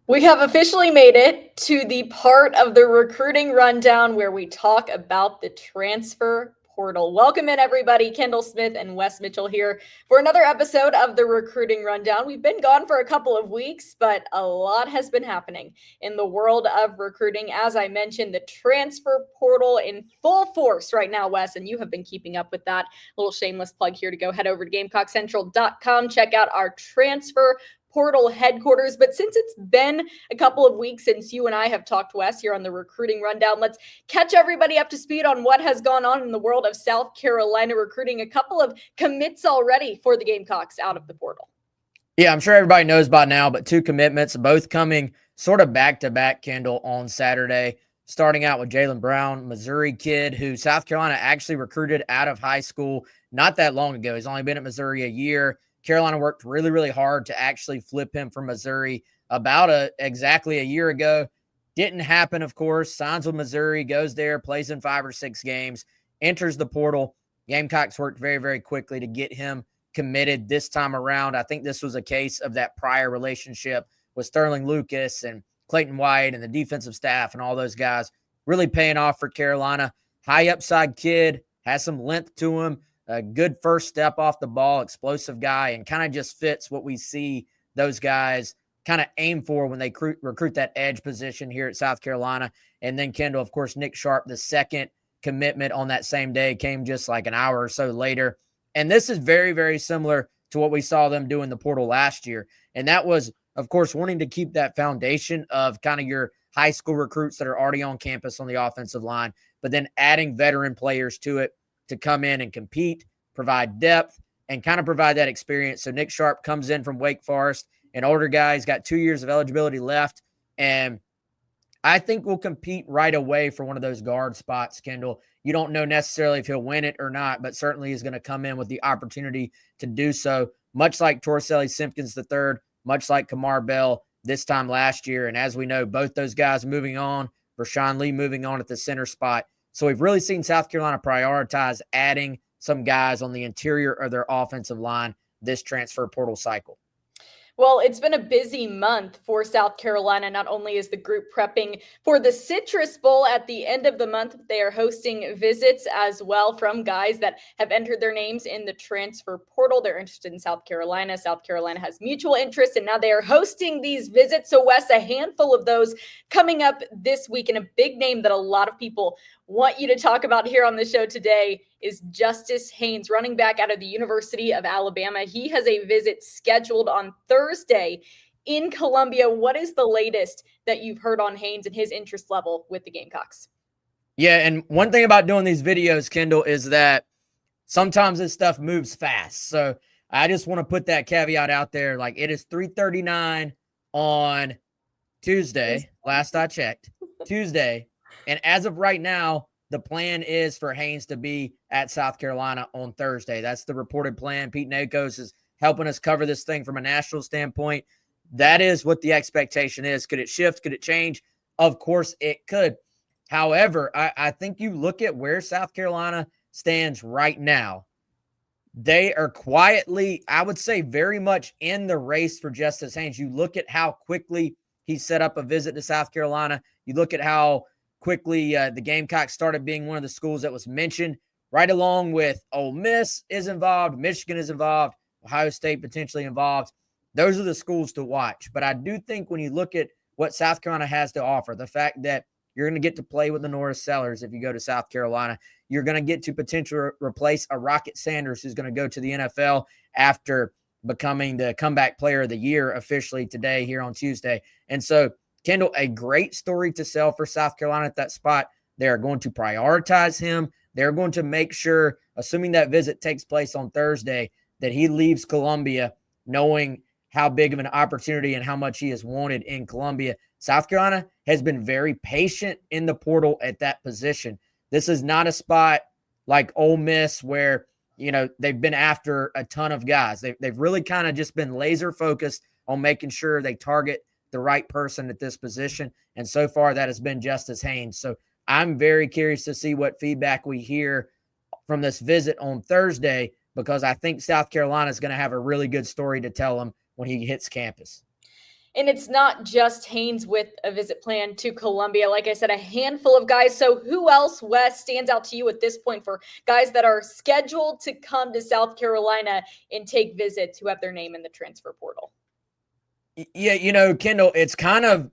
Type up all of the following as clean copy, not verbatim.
We have officially made it to the part of the recruiting rundown where we talk about the transfer portal. Welcome in, everybody. Kendall Smith and Wes Mitchell here for another episode of the recruiting rundown. We've been gone for a couple of weeks, but a lot has been happening in the world of recruiting. As I mentioned, the transfer portal in full force right now, Wes, and you have been keeping up with that. Little shameless plug here to go head over to GamecockCentral.com, check out our transfer portal headquarters. But since it's been a couple of weeks since you and I have talked, Wes, here on the recruiting rundown, let's catch everybody up to speed on what has gone on in the world of South Carolina recruiting. A couple of commits already for the Gamecocks out of the portal. Yeah, I'm sure everybody knows by now, but two commitments, both coming sort of back-to-back, Kendall, on Saturday. Starting out with Jalen Brown, Missouri kid who South Carolina actually recruited out of high school not that long ago. He's only been at Missouri a year. Carolina worked really, really hard to actually flip him from Missouri about exactly a year ago. Didn't happen, of course. Signs with Missouri, goes there, plays in 5 or 6 games, enters the portal. Gamecocks worked very, very quickly to get him committed this time around. I think this was a case of that prior relationship with Sterling Lucas and Clayton White and the defensive staff and all those guys really paying off for Carolina. High upside kid, has some length to him, a good first step off the ball, explosive guy, and kind of just fits what we see those guys kind of aim for when they recruit that edge position here at South Carolina. And then Kendall, of course, Nick Sharp, the second commitment on that same day, came just like an hour or so later. And this is very, very similar to what we saw them do in the portal last year. And that was, of course, wanting to keep that foundation of kind of your high school recruits that are already on campus on the offensive line, but then adding veteran players to it to come in and compete, provide depth, and kind of provide that experience. So Nick Sharp comes in from Wake Forest, an older guy. He's got 2 years of eligibility left, and I think we'll compete right away for one of those guard spots, Kendall. You don't know necessarily if he'll win it or not, but certainly he's going to come in with the opportunity to do so, much like Torselli Simpkins III, much like Kamar Bell this time last year. And as we know, both those guys moving on, Rashawn Lee moving on at the center spot. So we've really seen South Carolina prioritize adding some guys on the interior of their offensive line this transfer portal cycle. Well, it's been a busy month for South Carolina. Not only is the group prepping for the Citrus Bowl at the end of the month, they are hosting visits as well from guys that have entered their names in the transfer portal. They're interested in South Carolina. South Carolina has mutual interest, and now they are hosting these visits. So, Wes, a handful of those coming up this week, and a big name that a lot of people want you to talk about here on the show today is Justice Haynes, running back out of the University of Alabama. He has a visit scheduled on Thursday in Columbia. What is the latest that you've heard on Haynes and his interest level with the Gamecocks? Yeah, and one thing about doing these videos, Kendall, is that sometimes this stuff moves fast. So I just want to put that caveat out there. Like, it is 3:39 on Tuesday, last I checked, Tuesday. And as of right now, the plan is for Haynes to be at South Carolina on Thursday. That's the reported plan. Pete Nakos is helping us cover this thing from a national standpoint. That is what the expectation is. Could it shift? Could it change? Of course it could. However, I think you look at where South Carolina stands right now. They are quietly, I would say, very much in the race for Justice Haynes. You look at how quickly he set up a visit to South Carolina. You look at how quickly the Gamecocks started being one of the schools that was mentioned, right along with Ole Miss is involved, Michigan is involved, Ohio State potentially involved. Those are the schools to watch. But I do think when you look at what South Carolina has to offer, the fact that you're going to get to play with the Norris Sellers if you go to South Carolina, you're going to get to potentially replace a Rocket Sanders who's going to go to the NFL after becoming the comeback player of the year officially today here on Tuesday. And so, Kendall, a great story to sell for South Carolina at that spot. They're going to prioritize him. They're going to make sure, assuming that visit takes place on Thursday, that he leaves Columbia knowing how big of an opportunity and how much he is wanted in Columbia. South Carolina has been very patient in the portal at that position. This is not a spot like Ole Miss where, you know, they've been after a ton of guys. They've really kind of just been laser focused on making sure they target the right person at this position. And so far that has been Justice Haynes. So I'm very curious to see what feedback we hear from this visit on Thursday, because I think South Carolina is going to have a really good story to tell him when he hits campus. And it's not just Haynes with a visit plan to Columbia. Like I said, a handful of guys. So who else, Wes, stands out to you at this point for guys that are scheduled to come to South Carolina and take visits who have their name in the transfer portal? Yeah, Kendall, it's kind of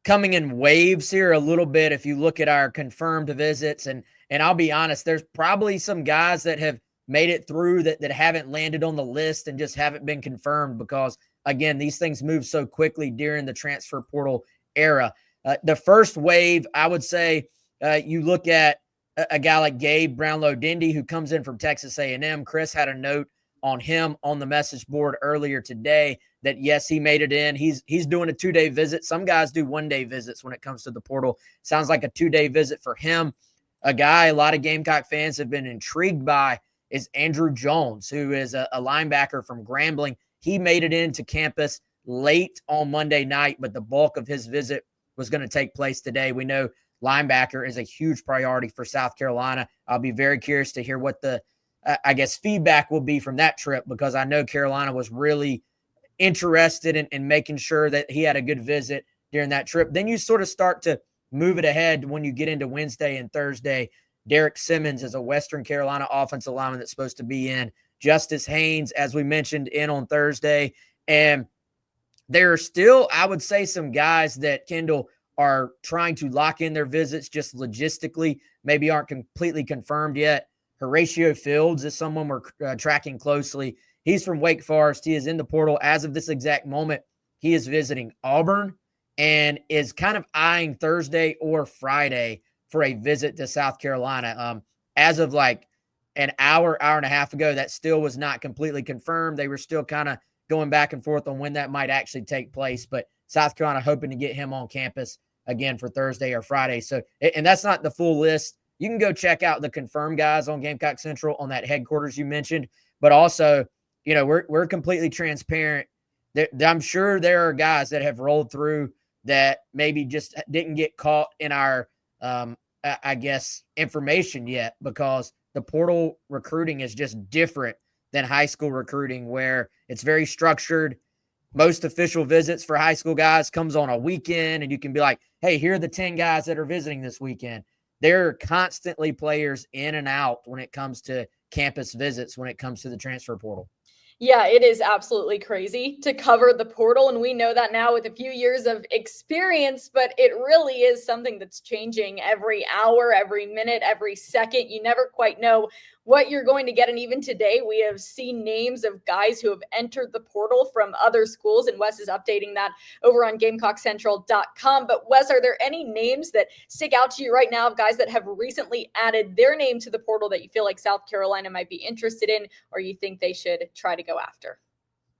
coming in waves here a little bit if you look at our confirmed visits. And I'll be honest, there's probably some guys that have made it through that haven't landed on the list and just haven't been confirmed because, again, these things move so quickly during the transfer portal era. The first wave, I would say, you look at a guy like Gabe Brownlow-Dindy, who comes in from Texas A&M. Chris had a note on him on the message board earlier today that, yes, he made it in. He's doing a 2-day visit. Some guys do 1-day visits when it comes to the portal. Sounds like a 2-day visit for him. A guy a lot of Gamecock fans have been intrigued by is Andrew Jones, who is a linebacker from Grambling. He made it into campus late on Monday night, but the bulk of his visit was going to take place today. We know linebacker is a huge priority for South Carolina. I'll be very curious to hear what the, feedback will be from that trip, because I know Carolina was really interested in making sure that he had a good visit during that trip. Then you sort of start to move it ahead when you get into Wednesday and Thursday. Derek Simmons is a Western Carolina offensive lineman that's supposed to be in. Justice Haynes, as we mentioned, in on Thursday. And there are still, I would say, some guys that, Kendall, are trying to lock in their visits just logistically, maybe aren't completely confirmed yet. Horatio Fields is someone we're tracking closely. He's from Wake Forest. He is in the portal as of this exact moment. He is visiting Auburn and is kind of eyeing Thursday or Friday for a visit to South Carolina. As of like an hour and a half ago, that still was not completely confirmed. They were still kind of going back and forth on when that might actually take place. But South Carolina hoping to get him on campus again for Thursday or Friday. So, and that's not the full list. You can go check out the confirmed guys on Gamecock Central on that headquarters you mentioned. But also, we're completely transparent. I'm sure there are guys that have rolled through that maybe just didn't get caught in our, information yet, because the portal recruiting is just different than high school recruiting, where it's very structured. Most official visits for high school guys comes on a weekend, and you can be like, hey, here are the 10 guys that are visiting this weekend. There are constantly players in and out when it comes to campus visits, when it comes to the transfer portal. Yeah, it is absolutely crazy to cover the portal. And we know that now with a few years of experience, but it really is something that's changing every hour, every minute, every second. You never quite know what you're going to get. And even today, we have seen names of guys who have entered the portal from other schools. And Wes is updating that over on GamecockCentral.com. But Wes, are there any names that stick out to you right now of guys that have recently added their name to the portal that you feel like South Carolina might be interested in, or you think they should try to go after?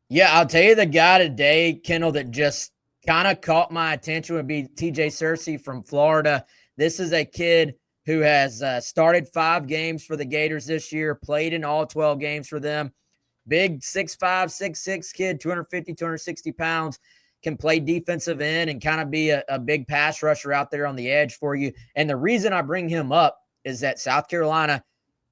Yeah, I'll tell you the guy today, Kendall, that just kind of caught my attention would be TJ Cersei from Florida. This is a kid who has started 5 games for the Gators this year, played in all 12 games for them. Big 6'5", 6'6" kid, 250, 260 pounds, can play defensive end and kind of be a big pass rusher out there on the edge for you. And the reason I bring him up is that South Carolina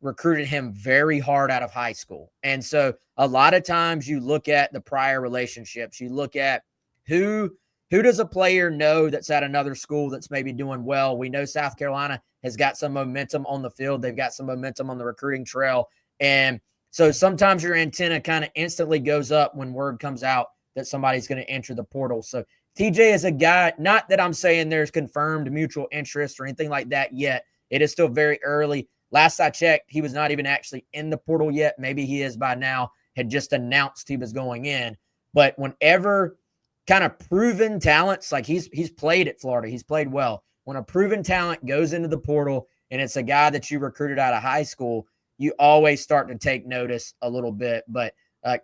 recruited him very hard out of high school. And so a lot of times you look at the prior relationships, you look at who does a player know that's at another school that's maybe doing well. We know South Carolina has got some momentum on the field. They've got some momentum on the recruiting trail. And so sometimes your antenna kind of instantly goes up when word comes out that somebody's going to enter the portal. So TJ is a guy, not that I'm saying there's confirmed mutual interest or anything like that yet. It is still very early. Last I checked, he was not even actually in the portal yet. Maybe he is by now, had just announced he was going in. But whenever kind of proven talents, like he's played at Florida, he's played well. When a proven talent goes into the portal and it's a guy that you recruited out of high school, you always start to take notice a little bit. But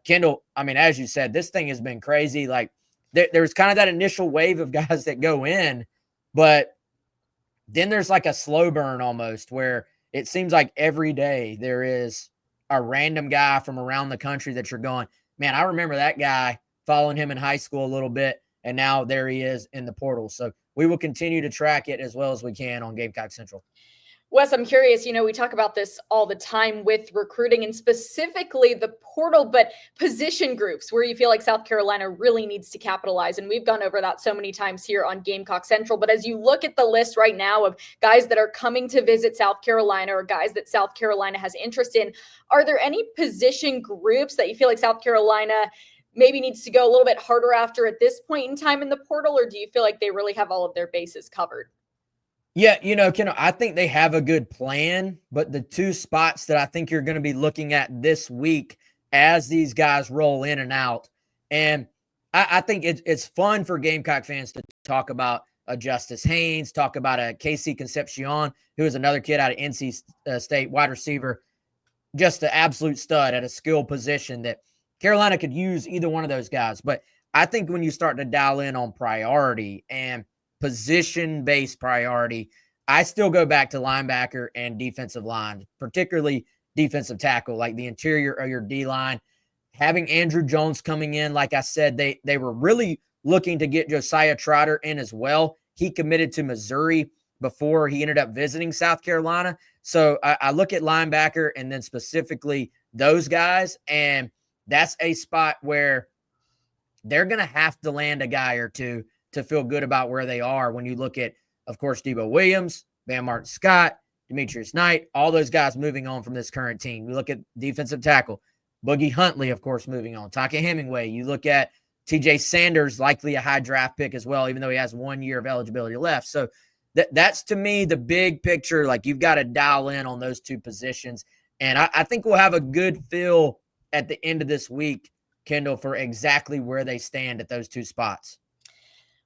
Kendall, I mean, as you said, this thing has been crazy. Like there's kind of that initial wave of guys that go in, but then there's like a slow burn almost, where it seems like every day there is a random guy from around the country that you're going, man, I remember that guy, following him in high school a little bit, and now there he is in the portal. So we will continue to track it as well as we can on Gamecock Central. Wes, I'm curious, we talk about this all the time with recruiting and specifically the portal, but position groups where you feel like South Carolina really needs to capitalize. And we've gone over that so many times here on Gamecock Central. But as you look at the list right now of guys that are coming to visit South Carolina or guys that South Carolina has interest in, are there any position groups that you feel like South Carolina maybe needs to go a little bit harder after at this point in time in the portal? Or do you feel like they really have all of their bases covered? Yeah, Kendall, I think they have a good plan, but the two spots that I think you're going to be looking at this week as these guys roll in and out, and I think it's fun for Gamecock fans to talk about a Justice Haynes, talk about a Casey Concepcion, who is another kid out of NC State, wide receiver, just an absolute stud at a skill position that Carolina could use either one of those guys. But I think when you start to dial in on priority and position-based priority, I still go back to linebacker and defensive line, particularly defensive tackle, like the interior of your D-line. Having Andrew Jones coming in, like I said, they were really looking to get Josiah Trotter in as well. He committed to Missouri before he ended up visiting South Carolina. So I look at linebacker and then specifically those guys, and that's a spot where they're going to have to land a guy or two to feel good about where they are. When you look at, of course, Debo Williams, Van Martin Scott, Demetrius Knight, all those guys moving on from this current team. We look at defensive tackle, Boogie Huntley, of course, moving on. Taka Hemingway. You look at TJ Sanders, likely a high draft pick as well, even though he has 1 year of eligibility left. So that's to me the big picture. Like, you've got to dial in on those two positions. And I think we'll have a good feel at the end of this week, Kendall, for exactly where they stand at those two spots.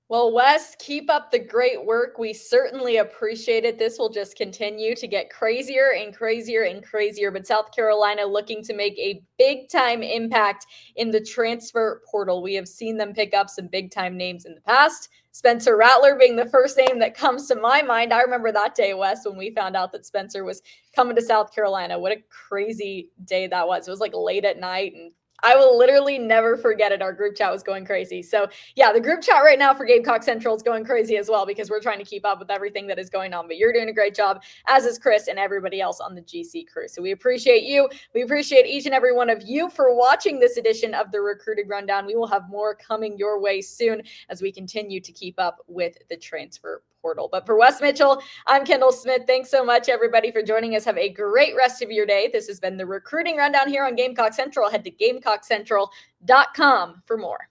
Well, Wes, keep up the great work. We certainly appreciate it. This will just continue to get crazier and crazier and crazier. But South Carolina looking to make a big time impact in the transfer portal. We have seen them pick up some big time names in the past. Spencer Rattler being the first name that comes to my mind. I remember that day, Wes, when we found out that Spencer was coming to South Carolina. What a crazy day that was. It was like late at night, and I will literally never forget it. Our group chat was going crazy. So yeah, the group chat right now for Gamecock Central is going crazy as well because we're trying to keep up with everything that is going on. But you're doing a great job, as is Chris and everybody else on the GC crew. So we appreciate you. We appreciate each and every one of you for watching this edition of the Recruiting Rundown. We will have more coming your way soon as we continue to keep up with the transfer portal. But for Wes Mitchell, I'm Kendall Smith. Thanks so much, everybody, for joining us. Have a great rest of your day. This has been the Recruiting Rundown here on Gamecock Central. Head to GamecockCentral.com for more.